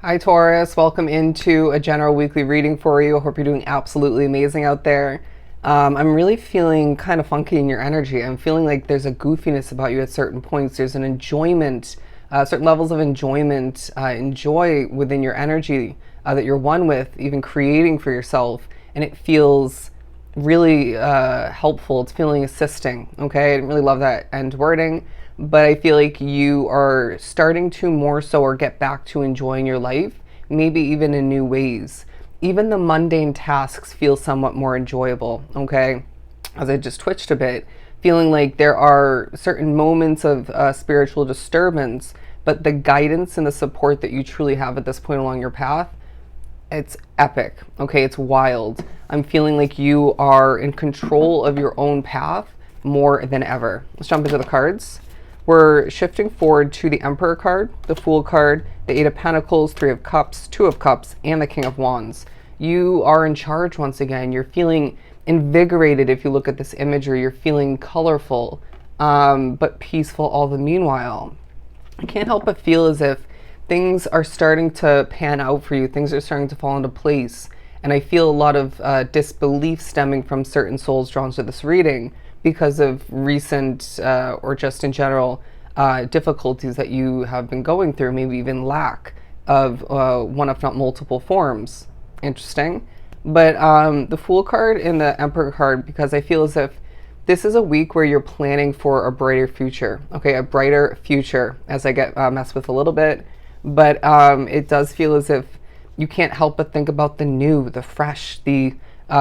Hi Taurus, welcome into a general weekly reading for you. I hope you're doing absolutely amazing out there. I'm really feeling kind of funky in your energy. I'm feeling like there's a goofiness about you at certain points. There's an enjoyment, certain levels of enjoyment, enjoy within your energy that you're one with, even creating for yourself. And it feels really helpful. It's feeling assisting. Okay, I didn't really love that end wording, but I feel like you are starting to more so or get back to enjoying your life, maybe even in new ways. Even the mundane tasks feel somewhat more enjoyable. Okay, as I just twitched a bit, feeling like there are certain moments of spiritual disturbance, but the guidance and the support that you truly have at this point along your path, it's epic. Okay, it's wild. I'm feeling like you are in control of your own path more than ever. Let's jump into the cards. We're shifting forward to the Emperor card, the Fool card, the Eight of Pentacles, Three of Cups, Two of Cups, and the King of Wands. You are in charge once again. You're feeling invigorated if you look at this imagery. You're feeling colorful, but peaceful all the meanwhile. I can't help but feel as if things are starting to pan out for you. Things are starting to fall into place. And I feel a lot of disbelief stemming from certain souls drawn to this reading because of recent or just in general difficulties that you have been going through, maybe even lack of one if not multiple forms. Interesting. But the Fool card and the Emperor card, because I feel as if this is a week where you're planning for a brighter future. Okay, a brighter future as I get messed with a little bit. But it does feel as if you can't help but think about the new, the fresh, the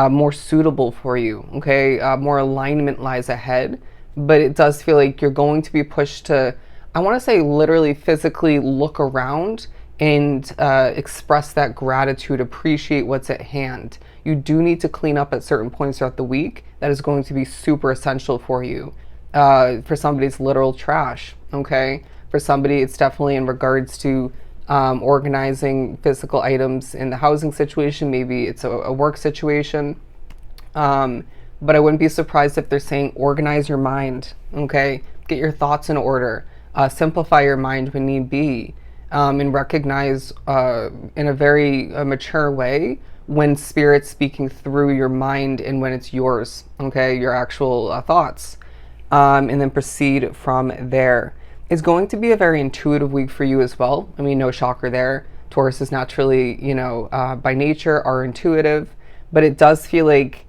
more suitable for you. Okay, more alignment lies ahead. But it does feel like you're going to be pushed to, I want to say literally physically look around and express that gratitude, appreciate what's at hand. You do need to clean up at certain points throughout the week. That is going to be super essential for you. For somebody, it's literal trash, okay? For somebody, it's definitely in regards to organizing physical items in the housing situation. Maybe it's a work situation. But I wouldn't be surprised if they're saying organize your mind, okay? Get your thoughts in order. Simplify your mind when need be. And recognize in a very mature way when spirit's speaking through your mind and when it's yours, okay, your actual thoughts, and then proceed from there. It's going to be a very intuitive week for you as well. I mean, no shocker there. Taurus is naturally, by nature are intuitive, but it does feel like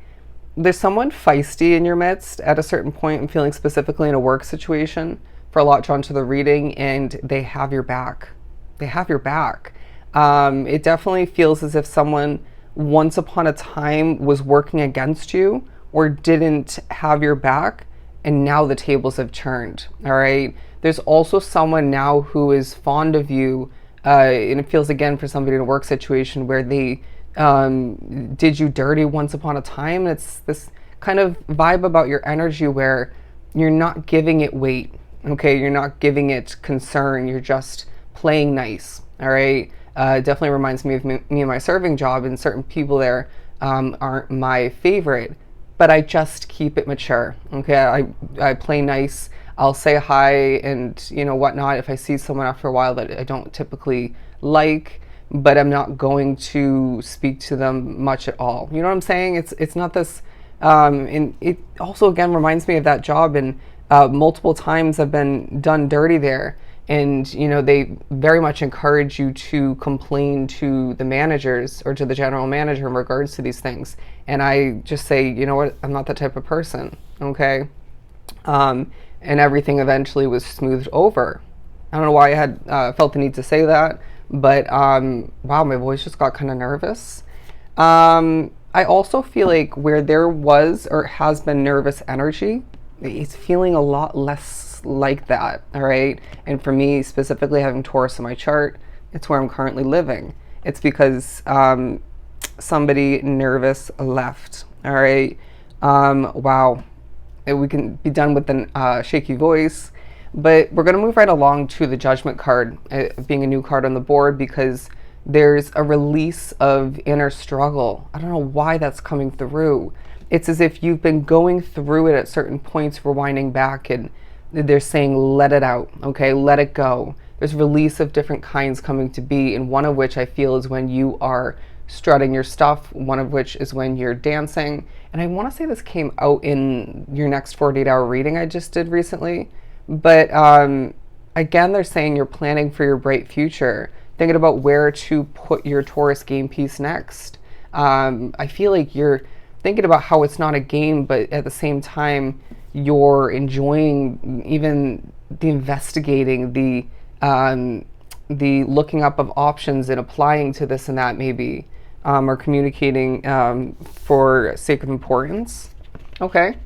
there's someone feisty in your midst at a certain point. I'm feeling specifically in a work situation for a lot drawn to the reading, and they have your back. They have your back. It definitely feels as if someone once upon a time was working against you or didn't have your back, and now the tables have turned. All right. There's also someone now who is fond of you, and it feels again for somebody in a work situation where they did you dirty once upon a time. It's this kind of vibe about your energy where you're not giving it weight. Okay, you're not giving it concern. You're just playing nice. All right. Definitely reminds me of me and my serving job, and certain people there aren't my favorite, but I just keep it mature. Okay, I play nice. I'll say hi and whatnot if I see someone after a while that I don't typically like, but I'm not going to speak to them much at all. You know what I'm saying? It's not this, and it also again reminds me of that job, and multiple times I've been done dirty there. And, they very much encourage you to complain to the managers or to the general manager in regards to these things. And I just say, you know what, I'm not that type of person, okay? And everything eventually was smoothed over. I don't know why I had felt the need to say that, but wow, my voice just got kind of nervous. I also feel like where there was or has been nervous energy, it's feeling a lot less like that. All right. And for me specifically, having Taurus in my chart, it's where I'm currently living. It's because somebody nervous left. All right. Wow. We can be done with the shaky voice, but we're going to move right along to the Judgment card, being a new card on the board, because there's a release of inner struggle. I don't know why that's coming through. It's as if you've been going through it at certain points, rewinding back, and they're saying, let it out, okay? Let it go. there's release of different kinds coming to be, and one of which I feel is when you are strutting your stuff, one of which is when you're dancing. And I want to say this came out in your next 48-hour reading I just did recently. But again, they're saying you're planning for your bright future, thinking about where to put your Taurus game piece next. I feel like you're thinking about how it's not a game, but at the same time, you're enjoying even the investigating, the looking up of options and applying to this and that maybe, or communicating for sake of importance. Okay,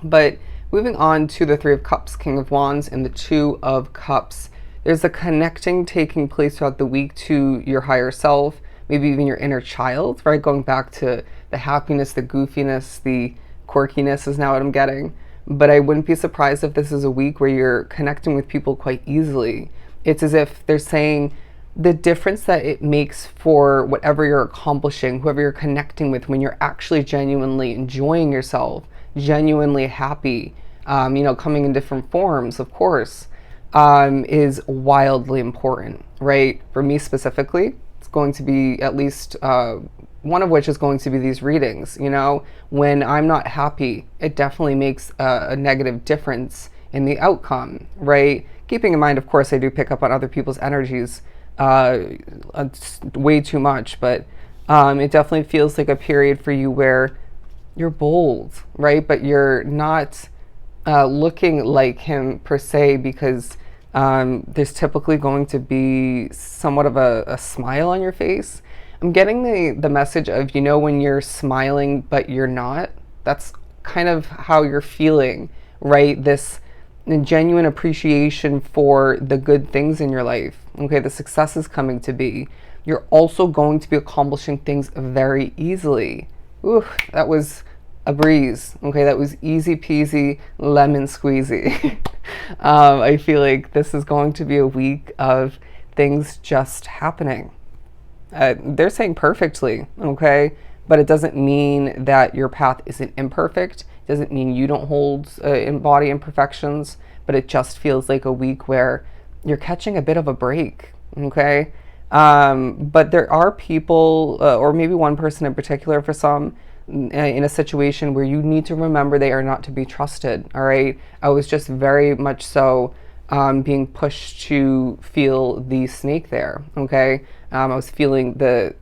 but moving on to the Three of Cups, King of Wands, and the Two of Cups. There's a connecting taking place throughout the week to your higher self, maybe even your inner child, right? Going back to the happiness, the goofiness, the quirkiness is now what I'm getting. But I wouldn't be surprised if this is a week where you're connecting with people quite easily. It's as if they're saying the difference that it makes for whatever you're accomplishing, whoever you're connecting with, when you're actually genuinely enjoying yourself, genuinely happy, coming in different forms, of course, is wildly important, right? For me specifically, it's going to be at least one of which is going to be these readings. When I'm not happy, it definitely makes a negative difference in the outcome, right? Keeping in mind, of course, I do pick up on other people's energies way too much, but it definitely feels like a period for you where you're bold, right? But you're not looking like him per se, because there's typically going to be somewhat of a smile on your face. I'm getting the message of, when you're smiling but you're not, that's kind of how you're feeling, right? This genuine appreciation for the good things in your life, okay? The success is coming to be. You're also going to be accomplishing things very easily. Ooh, that was a breeze, okay? That was easy peasy, lemon squeezy. I feel like this is going to be a week of things just happening. They're saying perfectly, okay? But it doesn't mean that your path isn't imperfect. It doesn't mean you don't hold embody imperfections, but it just feels like a week where you're catching a bit of a break, okay? But there are people, or maybe one person in particular for some, in a situation where you need to remember they are not to be trusted, all right? I was just very much so being pushed to feel the snake there, okay? I was feeling the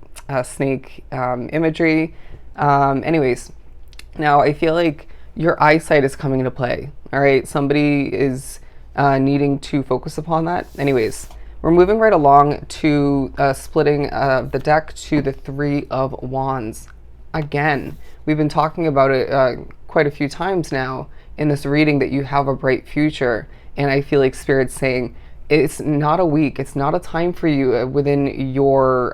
snake imagery. Anyways, now I feel like your eyesight is coming into play, all right? Somebody is needing to focus upon that. Anyways, we're moving right along to splitting the deck to the Three of Wands. Again, we've been talking about it quite a few times now in this reading, that you have a bright future. And I feel like Spirit's saying it's not a week, it's not a time for you within your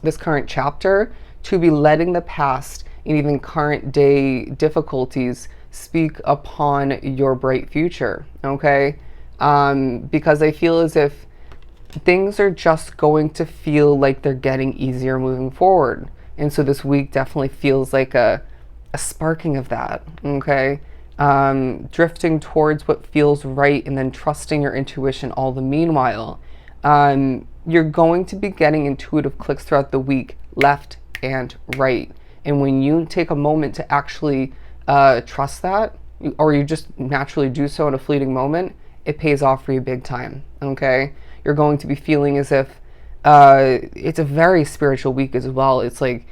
this current chapter to be letting the past and even current day difficulties speak upon your bright future, okay? Because I feel as if things are just going to feel like they're getting easier moving forward. And so this week definitely feels like a sparking of that, okay? Drifting towards what feels right and then trusting your intuition all the meanwhile. You're going to be getting intuitive clicks throughout the week, left and right. And when you take a moment to actually trust that, or you just naturally do so in a fleeting moment, it pays off for you big time, okay? You're going to be feeling as if it's a very spiritual week as well. It's like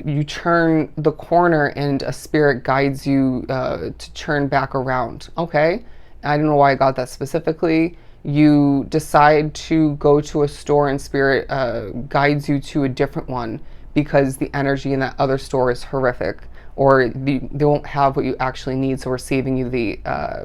you turn the corner and a spirit guides you to turn back around, okay? I don't know why I got that specifically. You decide to go to a store and spirit guides you to a different one because the energy in that other store is horrific, or they won't have what you actually need, so we're saving you the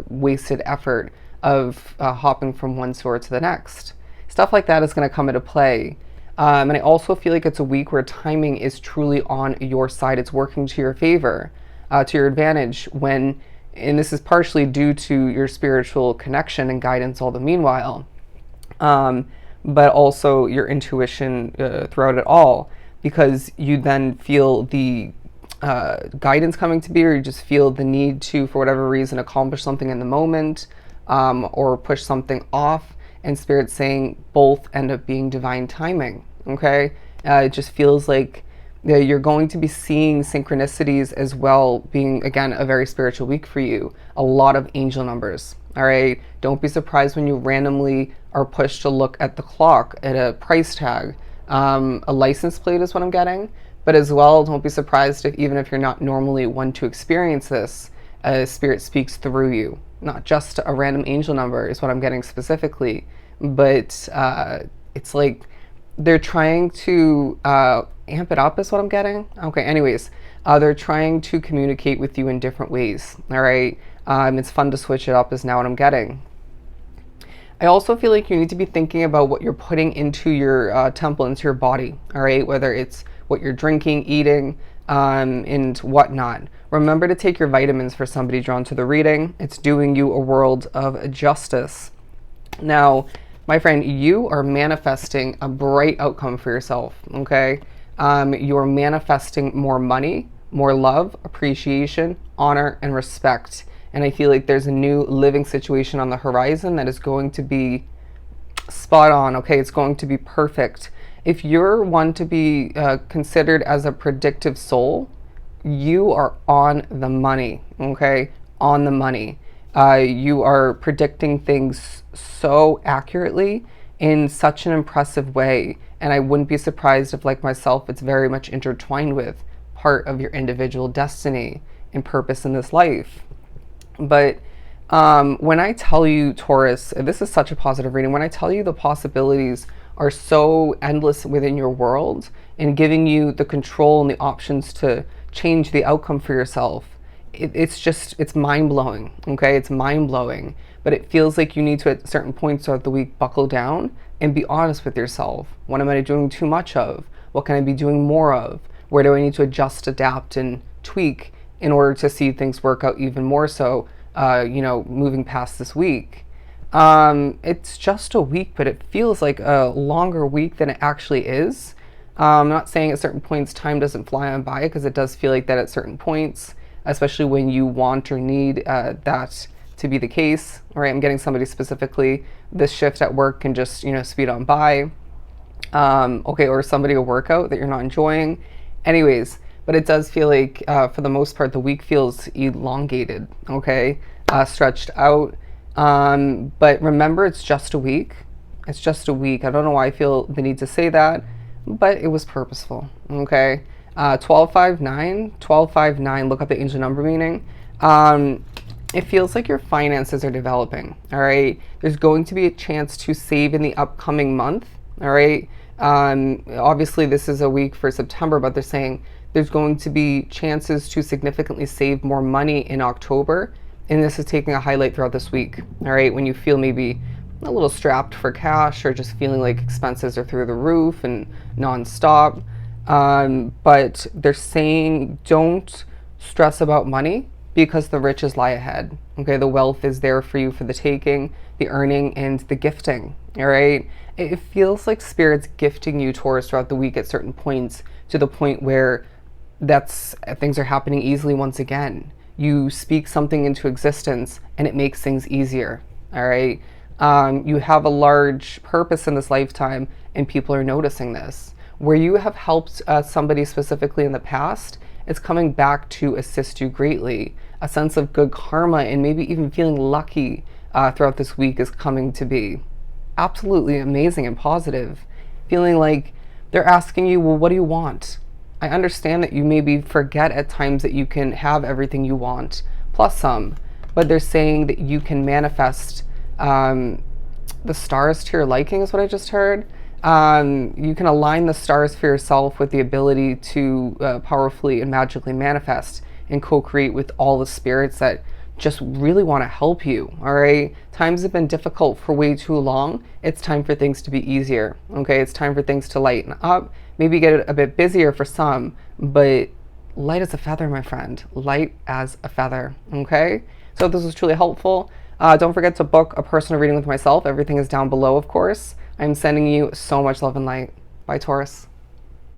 wasted effort of hopping from one store to the next. Stuff like that is going to come into play. And I also feel like it's a week where timing is truly on your side. It's working to your favor, to your advantage when, and this is partially due to your spiritual connection and guidance all the meanwhile, but also your intuition throughout it all, because you then feel the guidance coming to be, or you just feel the need to, for whatever reason, accomplish something in the moment, or push something off. and Spirit saying both end up being divine timing. Okay, it just feels like you're going to be seeing synchronicities as well, being again a very spiritual week for you. A lot of angel numbers. All right, don't be surprised when you randomly are pushed to look at the clock, at a price tag. A license plate is what I'm getting, but as well, don't be surprised if even if you're not normally one to experience this, Spirit speaks through you. Not just a random angel number is what I'm getting specifically, but it's like they're trying to amp it up is what I'm getting. Okay, anyways, they're trying to communicate with you in different ways. All right, it's fun to switch it up is now what I'm getting. I also feel like you need to be thinking about what you're putting into your temple, into your body. All right, whether it's what you're drinking, eating, and whatnot. Remember to take your vitamins for somebody drawn to the reading. It's doing you a world of justice. Now, my friend, you are manifesting a bright outcome for yourself, okay? You're manifesting more money, more love, appreciation, honor, and respect. And I feel like there's a new living situation on the horizon that is going to be spot on, okay? It's going to be perfect. If you're one to be considered as a predictive soul, you are on the money, okay? On the money. You are predicting things so accurately in such an impressive way. And I wouldn't be surprised if, like myself, it's very much intertwined with part of your individual destiny and purpose in this life. But when I tell you, Taurus, this is such a positive reading. When I tell you the possibilities are so endless within your world and giving you the control and the options to change the outcome for yourself, it's mind-blowing, okay? It's mind-blowing, but it feels like you need to, at certain points throughout the week, buckle down and be honest with yourself. What am I doing too much of? What can I be doing more of? Where do I need to adjust, adapt, and tweak in order to see things work out even more so, moving past this week? It's just a week, but it feels like a longer week than it actually is. I'm not saying at certain points time doesn't fly on by, because it does feel like that at certain points, especially when you want or need that to be the case. All right, I'm getting somebody specifically, this shift at work can just, speed on by. Okay, or somebody a workout that you're not enjoying. Anyways, but it does feel like, for the most part, the week feels elongated, okay? Stretched out. But remember, it's just a week. It's just a week. I don't know why I feel the need to say that, but it was purposeful, okay? 1259, look up the angel number meaning. It feels like your finances are developing, all right? There's going to be a chance to save in the upcoming month, all right? Obviously, this is a week for September, but they're saying there's going to be chances to significantly save more money in October, and this is taking a highlight throughout this week, all right? When you feel maybe a little strapped for cash or just feeling like expenses are through the roof and nonstop. But they're saying don't stress about money because the riches lie ahead. Okay, the wealth is there for you for the taking, the earning, and the gifting. All right, it feels like Spirit's gifting you, Taurus, throughout the week at certain points, to the point where things are happening easily once again. You speak something into existence and it makes things easier. All right, you have a large purpose in this lifetime and people are noticing this. Where you have helped somebody specifically in the past, it's coming back to assist you greatly. A sense of good karma and maybe even feeling lucky throughout this week is coming to be absolutely amazing and positive. Feeling like they're asking you, well, what do you want? I understand that you maybe forget at times that you can have everything you want, plus some, but they're saying that you can manifest the stars to your liking is what I just heard. You can align the stars for yourself with the ability to powerfully and magically manifest and co-create with all the spirits that just really want to help you, all right? Times have been difficult for way too long. It's time for things to be easier, okay? It's time for things to lighten up, maybe get a bit busier for some, but light as a feather, my friend. Light as a feather, okay? So if this was truly helpful, don't forget to book a personal reading with myself. Everything is down below, of course. I'm sending you so much love and light. Bye, Taurus.